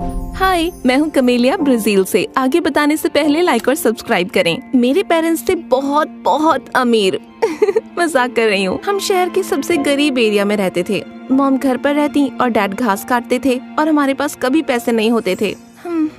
हाय, मैं हूँ camellia Brazil से। आगे बताने से पहले लाइक और सब्सक्राइब करें। मेरे पेरेंट्स थे बहुत बहुत अमीर। मजाक कर रही हूँ। हम शहर के सबसे गरीब एरिया में रहते थे। मॉम घर पर रहती और डैड घास काटते थे और हमारे पास कभी पैसे नहीं होते थे।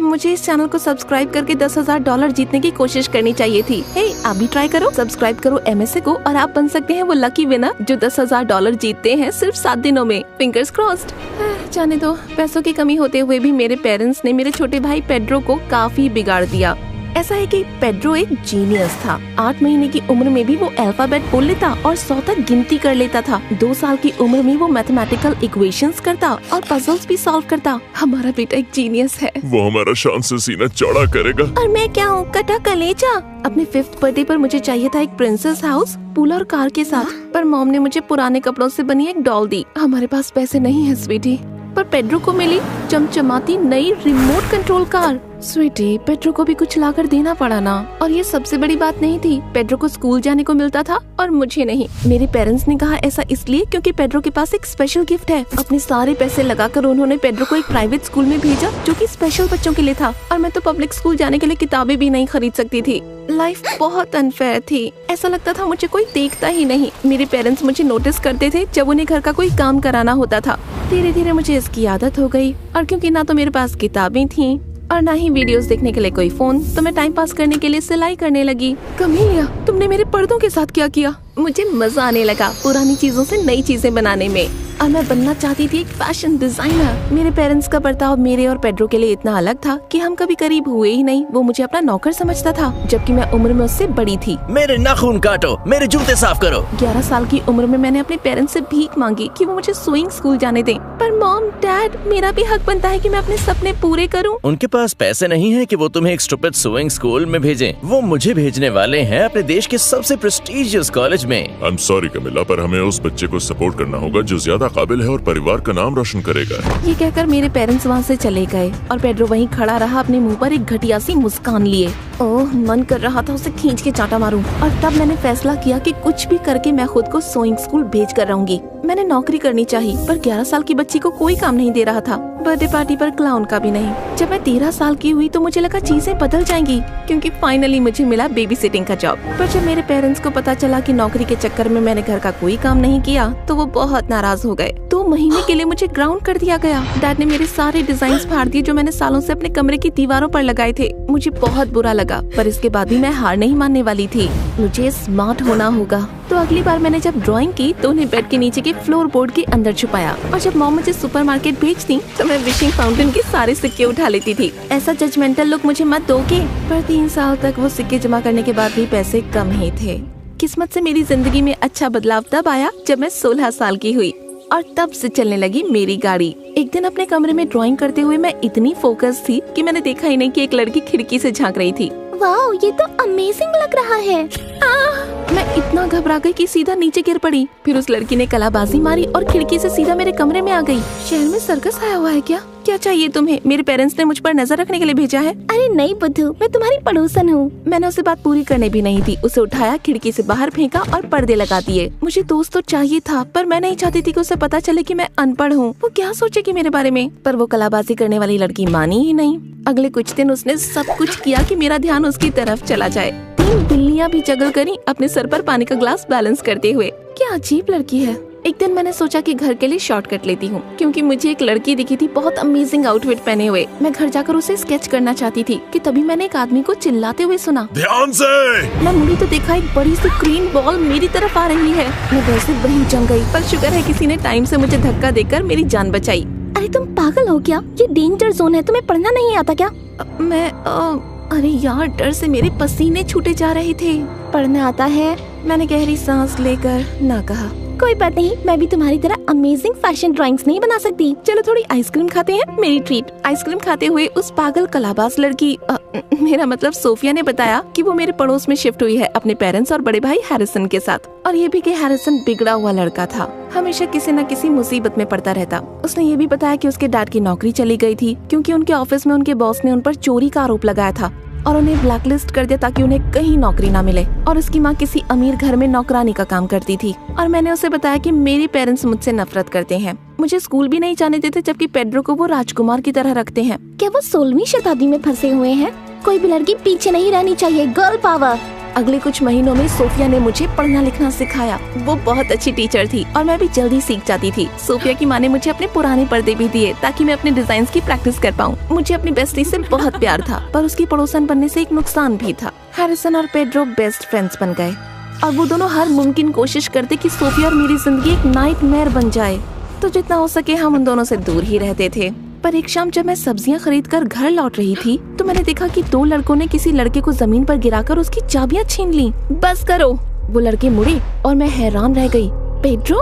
मुझे इस चैनल को सब्सक्राइब करके $10,000 जीतने की कोशिश करनी चाहिए थी। हे, आप भी ट्राई करो, सब्सक्राइब करो MSA को और आप बन सकते हैं वो लकी विनर जो $10,000 जीतते हैं सिर्फ 7 दिनों में। Fingers crossed. जाने दो, पैसों की कमी होते हुए भी मेरे पेरेंट्स ने मेरे छोटे भाई पेड्रो को काफी बिगाड़ दिया। ऐसा है कि पेड्रो एक जीनियस था। 8 महीने की उम्र में भी वो अल्फाबेट बोल लेता और 100 तक गिनती कर लेता था। 2 साल की उम्र में वो मैथमेटिकल इक्वेशंस करता और पजल्स भी सॉल्व करता। हमारा बेटा एक जीनियस है। वो हमारा शान से सीना चौड़ा करेगा। और मैं क्या हूँ, कटा कलेजा। अपने 5th बर्थडे पर मुझे चाहिए था एक प्रिंसेस हाउस पूल और कार के साथ, पर मॉम ने मुझे पुराने कपड़ों से बनी एक डॉल दी। हमारे पास पैसे नहीं है स्वीटी, पर पेड्रो को मिली चमचमाती नई remote control car. Sweety, Pedro को भी कुछ लाकर देना पड़ा ना। और ये सबसे बड़ी बात नहीं थी, पेड्रो को स्कूल जाने को मिलता था और मुझे नहीं। मेरे पेरेंट्स ने कहा ऐसा इसलिए क्योंकि पेड्रो के पास एक स्पेशल गिफ्ट है। अपने सारे पैसे लगाकर उन्होंने पेड्रो को एक प्राइवेट स्कूल में भेजा जो कि स्पेशल बच्चों के लिए था, और मैं तो पब्लिक स्कूल जाने के लिए किताबें भी नहीं खरीद सकती थी। लाइफ बहुत अनफेयर थी। ऐसा लगता था मुझे कोई देखता ही नहीं। मेरे पेरेंट्स मुझे नोटिस करते थे जब उन्हें घर का कोई काम कराना होता था। धीरे धीरे मुझे इसकी आदत हो गई, और क्योंकि ना तो मेरे पास किताबें थीं और ना ही वीडियोस देखने के लिए कोई फोन, तो मैं टाइम पास करने के लिए सिलाई करने लगी। कमेलिया, तुमने मेरे पर्दों के साथ क्या किया? मुझे मजा आने लगा पुरानी चीजों से नई चीजें बनाने में, और मैं बनना चाहती थी एक फैशन डिजाइनर। मेरे पेरेंट्स का बर्ताव मेरे और पेड्रो के लिए इतना अलग था कि हम कभी करीब हुए ही नहीं। वो मुझे अपना नौकर समझता था, जबकि मैं उम्र में उससे बड़ी थी। मेरे नाखून काटो, मेरे जूते साफ करो। 11 साल की उम्र में मैंने अपने पेरेंट्स से भीख मांगी कि वो मुझे स्विंग स्कूल जाने दें। पर मॉम, डैड, मेरा भी हक बनता है कि मैं अपने सपने पूरे करूं। उनके पास पैसे नहीं है कि वो तुम्हें एक स्टूपिड स्विंग स्कूल में भेजें। वो मुझे भेजने वाले हैं अपने देश के सबसे प्रेस्टिजियस कॉलेज में। I'm sorry कमिला, पर हमें उस बच्चे को सपोर्ट करना होगा जो ज्यादा काबिल है और परिवार का नाम रोशन करेगा। ये कहकर मेरे पेरेंट्स वहाँ से चले गए और पेड्रो वहीं खड़ा रहा, अपने मुंह पर एक घटिया सी मुस्कान लिए। ओह, मन कर रहा था उसे खींच के चांटा मारूं। और तब मैंने फैसला किया कि कुछ भी करके मैं खुद को सोइंग स्कूल भेज कर रहूंगी। मैंने नौकरी करनी चाहिए, पर 11 साल की बच्ची को कोई काम नहीं दे रहा था। बर्थडे पार्टी पर क्लाउन का भी नहीं। जब मैं 13 साल की हुई तो मुझे लगा चीजें बदल जाएंगी, क्योंकि फाइनली मुझे मिला बेबी सिटिंग का जॉब। पर जब मेरे पेरेंट्स को पता चला कि नौकरी के चक्कर में मैंने घर का कोई काम नहीं किया, तो वो बहुत नाराज हो गए। 2 महीने के लिए मुझे ग्राउंड कर दिया गया। डैड ने मेरे सारे डिजाइन फाड़ दिए जो मैंने सालों से अपने कमरे की दीवारों पर लगाए थे। मुझे बहुत बुरा लगा, पर इसके बाद भी मैं हार नहीं मानने वाली थी। मुझे स्मार्ट होना होगा। तो अगली बार मैंने जब ड्राइंग की तो उन्हें बेड के नीचे के फ्लोर बोर्ड के अंदर छुपाया, और जब मॉम मुझे सुपरमार्केट भेजती तो मैं विशिंग फाउंटेन के सारे सिक्के उठा लेती थी। ऐसा जजमेंटल लुक मुझे मत दोगे। पर 3 साल तक वो सिक्के जमा करने के बाद भी पैसे कम ही थे। किस्मत से मेरी जिंदगी में अच्छा बदलाव तब आया जब मैं 16 साल की हुई, और तब से चलने लगी मेरी गाड़ी। एक दिन अपने कमरे में ड्राइंग करते हुए मैं इतनी फोकस थी कि मैंने देखा ही नहीं कि एक लड़की खिड़की से झांक रही थी। वाओ, ये तो अमेजिंग लग रहा है। मैं इतना घबरा गई कि सीधा नीचे गिर पड़ी। फिर उस लड़की ने कलाबाजी मारी और खिड़की से सीधा मेरे कमरे में आ गई। शहर में सर्कस आया हुआ है क्या? क्या चाहिए तुम्हें? मेरे पेरेंट्स ने मुझ पर नजर रखने के लिए भेजा है। अरे नहीं बुद्धू, मैं तुम्हारी पड़ोसन हूँ। मैंने उसे बात पूरी करने भी नहीं दी। उसे उठाया, खिड़की से बाहर फेंका और पर्दे लगा दिए। मुझे दोस्त तो चाहिए था, पर मैं नहीं चाहती थी कि उसे पता चले कि मैं अनपढ़ हूँ। वो क्या सोचेगी मेरे बारे में? पर वो कलाबाजी करने वाली लड़की मानी ही नहीं। अगले कुछ दिन उसने सब कुछ किया कि मेरा ध्यान उसकी तरफ चला जाए। 3 बिल्लियाँ भी जगल करी अपने सर पर पानी का ग्लास बैलेंस करते हुए। क्या अजीब लड़की है। एक दिन मैंने सोचा कि घर के लिए शॉर्टकट लेती हूँ, क्योंकि मुझे एक लड़की दिखी थी बहुत अमेजिंग आउटफिट पहने हुए। मैं घर जाकर उसे स्केच करना चाहती थी कि तभी मैंने एक आदमी को चिल्लाते हुए सुना। ध्यान से! मैं मुड़ी तो देखा एक बड़ी सी ग्रीन बॉल मेरी तरफ आ रही है। मैं वैसे वहीं जम गई, पर शुक्र है किसी ने टाइम से मुझे धक्का देकर मेरी जान बचाई। अरे तुम पागल हो क्या? ये डेंजर जोन है, तुम्हें पढ़ना नहीं आता क्या? अरे यार, डर से मेरे पसीने छूटे जा रहे थे। पढ़ना आता है, मैंने गहरी सांस लेकर ना कहा। कोई बात नहीं, मैं भी तुम्हारी तरह अमेजिंग फैशन ड्राइंग्स नहीं बना सकती। चलो थोड़ी आइसक्रीम खाते हैं, मेरी ट्रीट। आइसक्रीम खाते हुए उस पागल कलाबाज लड़की मेरा मतलब सोफिया ने बताया कि वो मेरे पड़ोस में शिफ्ट हुई है अपने पेरेंट्स और बड़े भाई हैरिसन के साथ। और ये भी कि हैरिसन बिगड़ा हुआ लड़का था, हमेशा किसी न किसी मुसीबत में पड़ता रहता। उसने ये भी बताया कि उसके डैड की नौकरी चली गई थी क्योंकि उनके ऑफिस में उनके बॉस ने उन पर चोरी का आरोप लगाया था और उन्हें ब्लैकलिस्ट कर दिया ताकि उन्हें कहीं नौकरी ना मिले। और उसकी माँ किसी अमीर घर में नौकरानी का काम करती थी। और मैंने उसे बताया कि मेरे पेरेंट्स मुझसे नफरत करते हैं, मुझे स्कूल भी नहीं जाने देते, जबकि पेड्रो को वो राजकुमार की तरह रखते हैं। क्या वो 16वीं शताब्दी में फंसे हुए हैं? कोई भी लड़की पीछे नहीं रहनी चाहिए, गर्ल पावर। अगले कुछ महीनों में सोफिया ने मुझे पढ़ना लिखना सिखाया। वो बहुत अच्छी टीचर थी और मैं भी जल्दी सीख जाती थी। सोफिया की माँ ने मुझे अपने पुराने पर्दे भी दिए ताकि मैं अपने डिजाइन की प्रैक्टिस कर पाऊँ। मुझे अपनी बेस्टी से बहुत प्यार था, पर उसकी पड़ोसन बनने से एक नुकसान भी था। हैरिसन और पेड्रो बेस्ट फ्रेंड्स बन गए और वो दोनों हर मुमकिन कोशिश करते कि सोफिया और मेरी जिंदगी एक नाइटमेयर बन जाए। तो जितना हो सके हम उन दोनों से दूर ही रहते थे। पर एक शाम जब मैं सब्जियां खरीदकर घर लौट रही थी तो मैंने देखा कि 2 लड़कों ने किसी लड़के को जमीन पर गिराकर उसकी चाबियां छीन ली। बस करो। वो लड़के मुड़े और मैं हैरान रह गई। पेड्रो,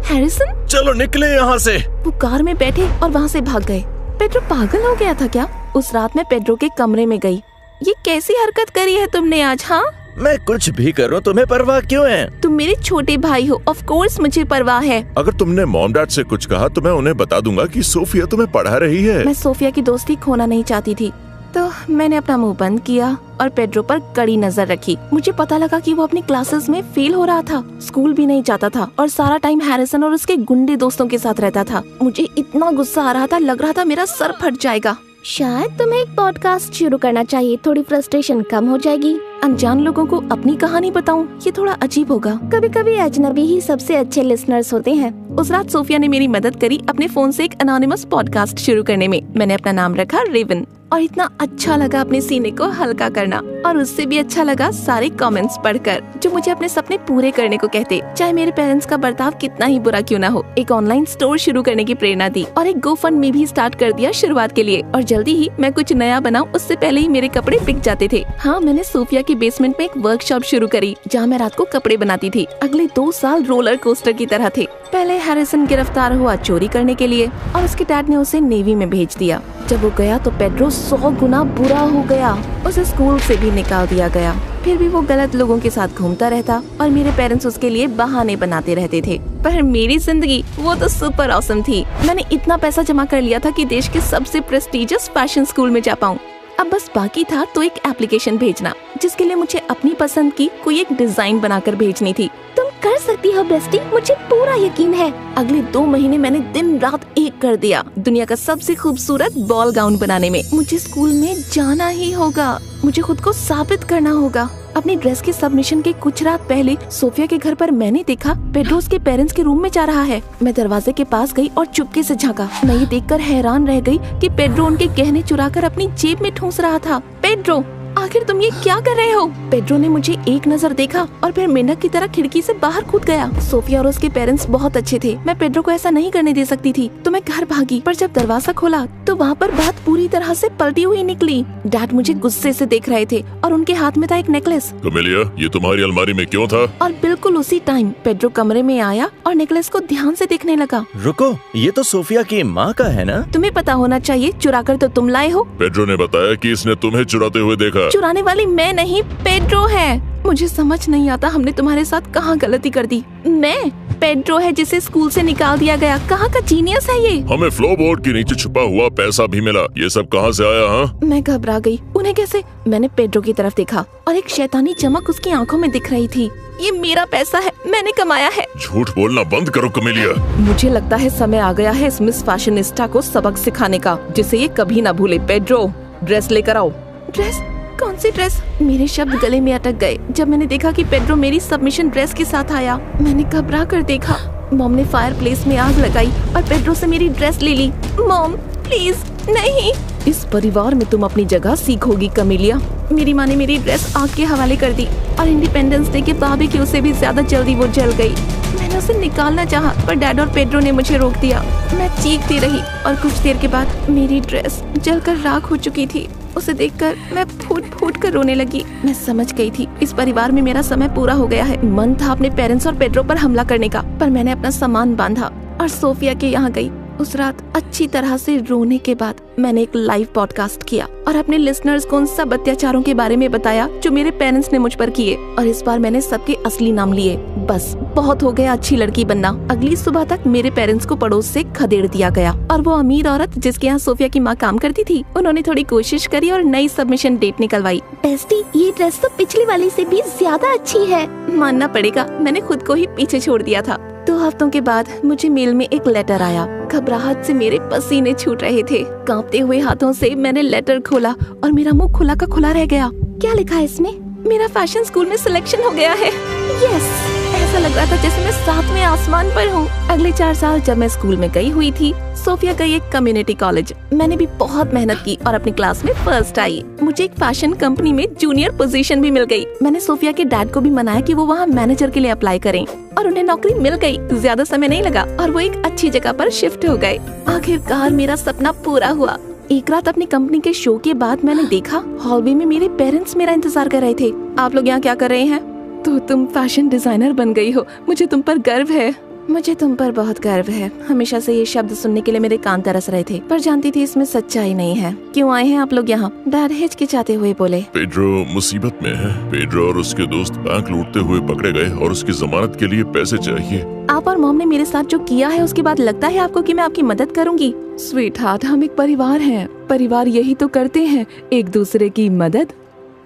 हैरिसन, चलो निकले यहाँ से। वो कार में बैठे और वहाँ से भाग गए। पेड्रो पागल हो गया था क्या? उस रात मैं पेड्रो के कमरे में गई। ये कैसी हरकत करी है तुमने आज? हाँ, मैं कुछ भी करूँ तुम्हें परवाह क्यों है? तुम मेरे छोटे भाई हो, ऑफ कोर्स मुझे परवाह है। अगर तुमने मॉम डैड से कुछ कहा तो मैं उन्हें बता दूंगा कि सोफिया तुम्हें पढ़ा रही है। मैं सोफिया की दोस्ती खोना नहीं चाहती थी, तो मैंने अपना मुंह बंद किया और पेड्रो पर कड़ी नजर रखी। मुझे पता लगा कि वो अपनी क्लासेस में फेल हो रहा था, स्कूल भी नहीं जाता था और सारा टाइम हैरिसन और उसके गुंडे दोस्तों के साथ रहता था। मुझे इतना गुस्सा आ रहा था, लग रहा था मेरा सर फट जाएगा। शायद तुम्हें एक पॉडकास्ट शुरू करना चाहिए, थोड़ी फ्रस्ट्रेशन कम हो जाएगी। अनजान लोगों को अपनी कहानी बताऊं, ये थोड़ा अजीब होगा। कभी कभी अजनबी ही सबसे अच्छे लिसनर्स होते हैं। उस रात सोफिया ने मेरी मदद करी अपने फोन से एक अनोनिमस पॉडकास्ट शुरू करने में। मैंने अपना नाम रखा रेवन और इतना अच्छा लगा अपने सीने को हल्का करना, और उससे भी अच्छा लगा सारे कमेंट्स पढ़कर जो मुझे अपने सपने पूरे करने को कहते, चाहे मेरे पेरेंट्स का बर्ताव कितना ही बुरा क्यों ना हो। एक ऑनलाइन स्टोर शुरू करने की प्रेरणा दी और एक GoFundMe भी स्टार्ट कर दिया शुरुआत के लिए। और जल्दी ही मैं कुछ नया बनाऊं उससे पहले ही मेरे कपड़े बिक जाते थे। हाँ, मैंने सोफिया के बेसमेंट में एक वर्कशॉप शुरू करी जहाँ मैं रात को कपड़े बनाती थी। अगले 2 साल रोलर कोस्टर की तरह थे। पहले हैरिसन गिरफ्तार हुआ चोरी करने के लिए और उसके डैड ने उसे नेवी में भेज दिया। जब वो गया तो पेड्रो 100 गुना बुरा हो गया। उसे स्कूल से भी निकाल दिया गया। फिर भी वो गलत लोगों के साथ घूमता रहता और मेरे पेरेंट्स उसके लिए बहाने बनाते रहते थे। पर मेरी जिंदगी वो तो सुपर ऑसम थी। मैंने इतना पैसा जमा कर लिया था कि देश के सबसे प्रेस्टिजियस फैशन स्कूल में जा पाऊँ। अब बस बाकी था तो एक एप्लीकेशन भेजना, जिसके लिए मुझे अपनी पसंद की कोई एक डिजाइन बनाकर भेजनी थी। तुम कर सकती हो बेस्टी, मुझे पूरा यकीन है। अगले 2 महीने मैंने दिन रात एक कर दिया दुनिया का सबसे खूबसूरत बॉल गाउन बनाने में। मुझे स्कूल में जाना ही होगा, मुझे खुद को साबित करना होगा। अपनी ड्रेस के सबमिशन के कुछ रात पहले सोफिया के घर पर मैंने देखा पेड्रो उसके पेरेंट्स के रूम में जा रहा है। मैं दरवाजे के पास गई और चुपके से झांका। मैं ये देखकर हैरान रह गई कि पेड्रो उनके गहने चुराकर अपनी जेब में ठूंस रहा था। पेड्रो, आखिर तुम ये क्या कर रहे हो? पेड्रो ने मुझे एक नजर देखा और फिर मेंढक की तरह खिड़की से बाहर कूद गया। सोफिया और उसके पेरेंट्स बहुत अच्छे थे, मैं पेड्रो को ऐसा नहीं करने दे सकती थी, तो मैं घर भागी। पर जब दरवाजा खोला तो वहाँ पर बात पूरी तरह से पलटी हुई निकली। डैड मुझे गुस्से से देख रहे थे और उनके हाथ में था एक नेकलेस। कमेलिया, ये तुम्हारी अलमारी में क्यों था? और बिल्कुल उसी टाइम पेड्रो कमरे में आया और नेकलेस को ध्यान से देखने लगा। रुको, ये तो सोफिया की माँ का है ना? तुम्हें पता होना चाहिए, चुराकर तो तुम लाए हो। पेड्रो ने बताया कि इसने तुम्हें चुराते हुए देखा। चुराने वाली मैं नहीं, पेड्रो है। मुझे समझ नहीं आता हमने तुम्हारे साथ कहाँ गलती कर दी। मैं? पेड्रो है जिसे स्कूल से निकाल दिया गया। कहाँ का जीनियस है ये? हमें फ्लोरबोर्ड के नीचे छुपा हुआ पैसा भी मिला। ये सब कहाँ से आया? हाँ, मैं घबरा गई। उन्हें कैसे? मैंने पेड्रो की तरफ देखा और एक शैतानी चमक उसकी आंखों में दिख रही थी। ये मेरा पैसा है, मैंने कमाया है। झूठ बोलना बंद करो कमेलिया। मुझे लगता है समय आ गया है इस मिस फैशनिस्टा को सबक सिखाने का, जिसे ये कभी ना भूले। पेड्रो, ड्रेस लेकर आओ। ड्रेस? कौन सी ड्रेस? मेरे शब्द गले में अटक गए जब मैंने देखा कि पेड्रो मेरी सबमिशन ड्रेस के साथ आया। मैंने घबरा कर देखा। मॉम ने फायर प्लेस में आग लगाई और पेड्रो से मेरी ड्रेस ले ली। मॉम प्लीज नहीं। इस परिवार में तुम अपनी जगह सीखोगी कमेलिया। मेरी माँ ने मेरी ड्रेस आग के हवाले कर दी और इंडिपेंडेंस डे के बारबेक्यू से भी ज्यादा जल्दी वो जल गई। मैंने उसे निकालना चाहा पर डैड और पेड्रो ने मुझे रोक दिया। मैं चीखती रही और कुछ देर के बाद मेरी ड्रेस जलकर राख हो चुकी थी। उसे देखकर मैं फूट फूट कर रोने लगी। मैं समझ गई थी इस परिवार में मेरा समय पूरा हो गया है। मन था अपने पेरेंट्स और पेड्रो पर हमला करने का, पर मैंने अपना सामान बांधा और सोफिया के यहाँ गई। उस रात अच्छी तरह से रोने के बाद मैंने एक लाइव पॉडकास्ट किया और अपने लिसनर्स को उन सब अत्याचारों के बारे में बताया जो मेरे पेरेंट्स ने मुझ पर किए। और इस बार मैंने सबके असली नाम लिए। बस बहुत हो गया अच्छी लड़की बनना। अगली सुबह तक मेरे पेरेंट्स को पड़ोस से खदेड़ दिया गया और वो अमीर औरत जिसके यहाँ सोफिया की माँ काम करती थी, उन्होंने थोड़ी कोशिश करी और नई सबमिशन डेट निकलवाई। बेस्टी, ये ड्रेस तो पिछली वाली से भी ज्यादा अच्छी है। मानना पड़ेगा, मैंने खुद को ही पीछे छोड़ दिया था। 2 हफ्तों के बाद मुझे मेल में एक लेटर आया। घबराहट से मेरे पसीने छूट रहे थे। कांपते हुए हाथों से मैंने लेटर खोला और मेरा मुंह खुला का खुला रह गया। क्या लिखा है इसमें? मेरा फैशन स्कूल में सिलेक्शन हो गया है। यस। ऐसा लग रहा था जैसे मैं 7वें आसमान पर हूँ। अगले 4 साल जब मैं स्कूल में गई हुई थी, सोफिया गई एक कम्युनिटी कॉलेज। मैंने भी बहुत मेहनत की और अपनी क्लास में फर्स्ट आई। मुझे एक फैशन कंपनी में जूनियर पोजीशन भी मिल गई। मैंने सोफिया के डैड को भी मनाया कि वो वहाँ मैनेजर के लिए अप्लाई करें और उन्हें नौकरी मिल गई। ज्यादा समय नहीं लगा और वो एक अच्छी जगह पर शिफ्ट हो गए। आखिरकार मेरा सपना पूरा हुआ। एक रात अपनी कंपनी के शो के बाद मैंने देखा हॉलवे में मेरे पेरेंट्स मेरा इंतजार कर रहे थे। आप लोग यहाँ क्या कर रहे हैं? तो तुम फैशन डिजाइनर बन गई हो, मुझे तुम पर गर्व है। मुझे तुम पर बहुत गर्व है। हमेशा से ये शब्द सुनने के लिए मेरे कान तरस रहे थे, पर जानती थी इसमें सच्चाई नहीं है। क्यों आए हैं आप लोग यहाँ? डैड हिचकिचाते हुए बोले। पेड्रो मुसीबत में है। पेड्रो और उसके दोस्त बैंक लूटते हुए पकड़े गए और उसकी जमानत के लिए पैसे चाहिए। आप और मॉम ने मेरे साथ जो किया है उसके बाद लगता है आपको कि मैं आपकी मदद करूंगी? स्वीट हार्ट, हम एक परिवार हैं। परिवार यही तो करते हैं, एक दूसरे की मदद।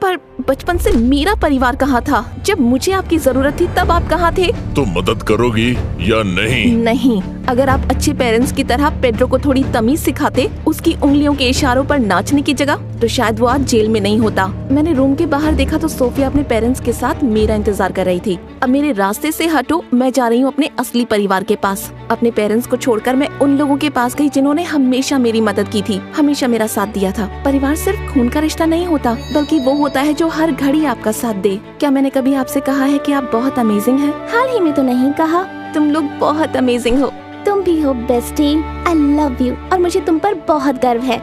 पर बचपन से मेरा परिवार कहाँ था? जब मुझे आपकी जरूरत थी तब आप कहाँ थे? तो मदद करोगी या नहीं? नहीं। अगर आप अच्छे पेरेंट्स की तरह पेड्रो को थोड़ी तमीज सिखाते, उसकी उंगलियों के इशारों पर नाचने की जगह, तो शायद वो आज जेल में नहीं होता। मैंने रूम के बाहर देखा तो सोफिया अपने पेरेंट्स के साथ मेरा इंतजार कर रही थी। अब मेरे रास्ते से हटो, मैं जा रही हूँ अपने असली परिवार के पास। अपने पेरेंट्स को छोड़कर मैं उन लोगों के पास गई जिन्होंने हमेशा मेरी मदद की थी, हमेशा मेरा साथ दिया था। परिवार सिर्फ खून का रिश्ता नहीं होता, बल्कि वो होता है जो हर घड़ी आपका साथ दे। क्या मैंने कभी आपसे कहा है कि आप बहुत अमेजिंग हैं? हाल ही में तो नहीं कहा। तुम लोग बहुत अमेजिंग हो। तुम भी हो बेस्टी। आई लव यू और मुझे तुम पर बहुत गर्व है।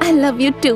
I love you to.